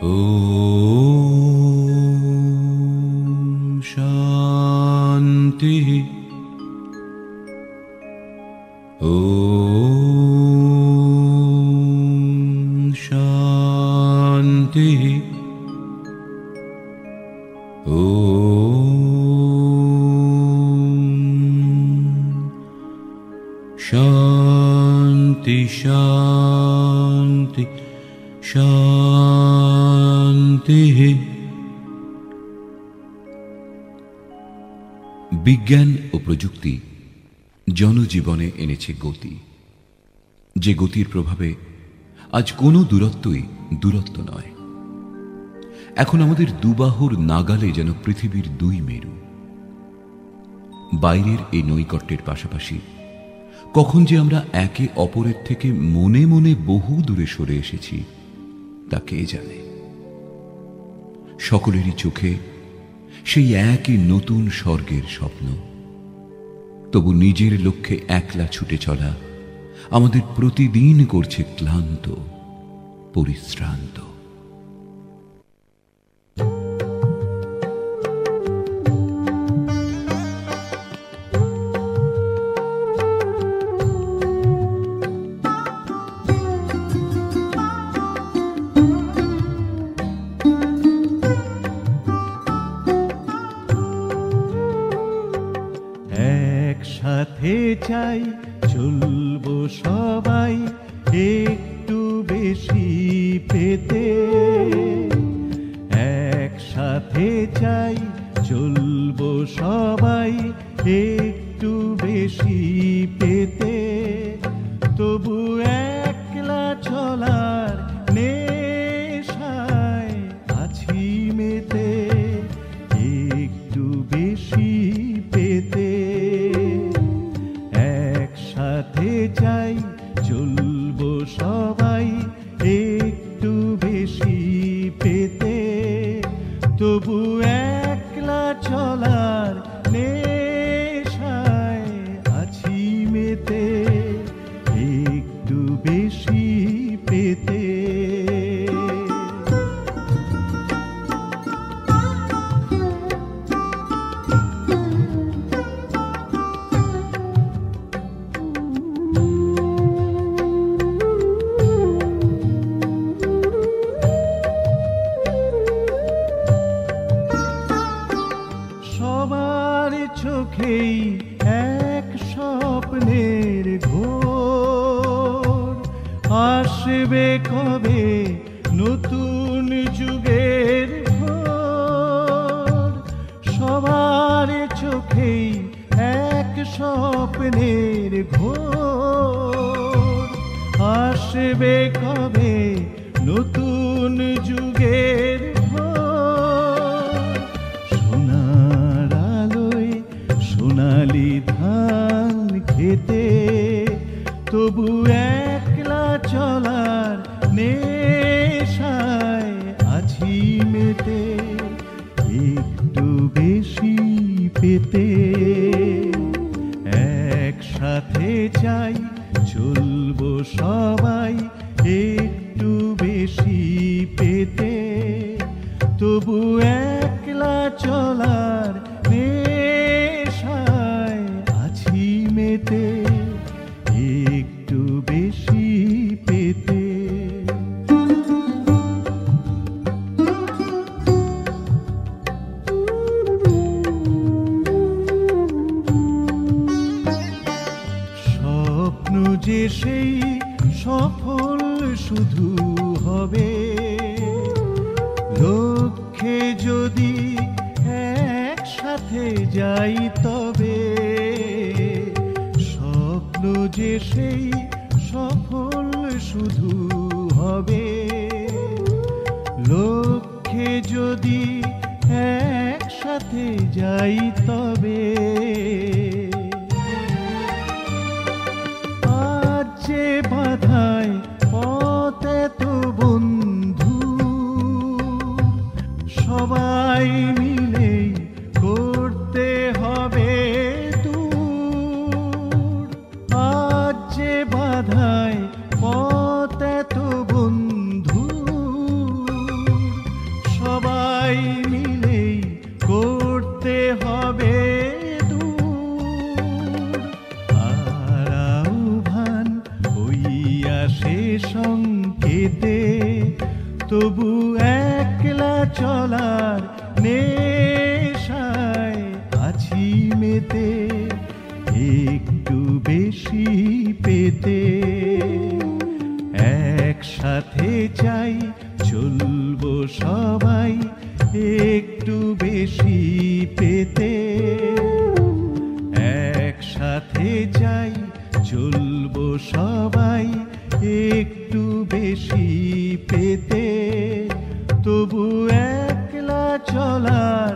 ॐ शान्तिः। ॐ शान्तिः। शान्ति शान्ति शान्तिः। বিজ্ঞান ও প্রযুক্তি জনজীবনে এনেছে গতি, যে গতির প্রভাবে আজ কোনো দূরত্বই দূরত্ব নয়। এখন আমাদের দুবাহুর নাগালে যেন পৃথিবীর দুই মেরু। বাইরের এই নৈকট্যের পাশাপাশি কখন যে আমরা একে অপরের থেকে মনে মনে বহু দূরে সরে এসেছি তা কে জানে। সকলেরই চোখে সেই একই নতুন স্বর্গের স্বপ্ন, তবু নিজের লক্ষ্যে একলা ছুটে চলা আমাদের প্রতিদিন করছে ক্লান্ত, পরিশ্রান্ত। একসাথে চাই চলবো সবাই একটু বেশি পেতে, একসাথে চাই চলবো সবাই একটু বেশি পেতে, তবু একলা চলার নেশায় আছি মেতে একটু বেশি পেতে। একসাথে চাই চলবো সবাই একটু বেশি পেতে, তবু একলা চলার নেশায় আছি মেতে একটু বেশি পেতে। সবার চোখেই এক স্বপ্নের ঘোর, আসবে কবে নতুন যুগের ভোর। সবার চোখেই এক স্বপ্নের ঘোর, আসবে কবে নতুন যুগের ভোর। সোনার আলোয় সোনালি ধান খেতে, তবু একলা চলার নেশায় আছি মেতে একটু বেশি পেতে। একসাথে চাই চলবো সবাই একটু বেশি পেতে, তবু একলা চলার নেশায় আছি মেতে একটু বেশি পেতে। স্বপ্ন যে সেই সফল শুধু হবে, লক্ষ্যে যদি একসাথে যাই তবে। স্বপ্ন যে সেই সফল শুধু হবে, লক্ষ্যে যদি একসাথে যাই তবে। আজ যে বাধায় পথ এত বন্ধু, সবাই মিলেই করতে হবে দূর। আজ যে বাধায় পথ এত বন্ধু, নিঃশ্বাসে সংকেতে তবু একলা চলার নেশায় আছি মেতে একটু বেশি পেতে একসাথে চাই চলবো সবাই একটু বেশি পেতে একসাথে চাই চলবো সবাই একটু বেশি পেতে তবু একলা চলার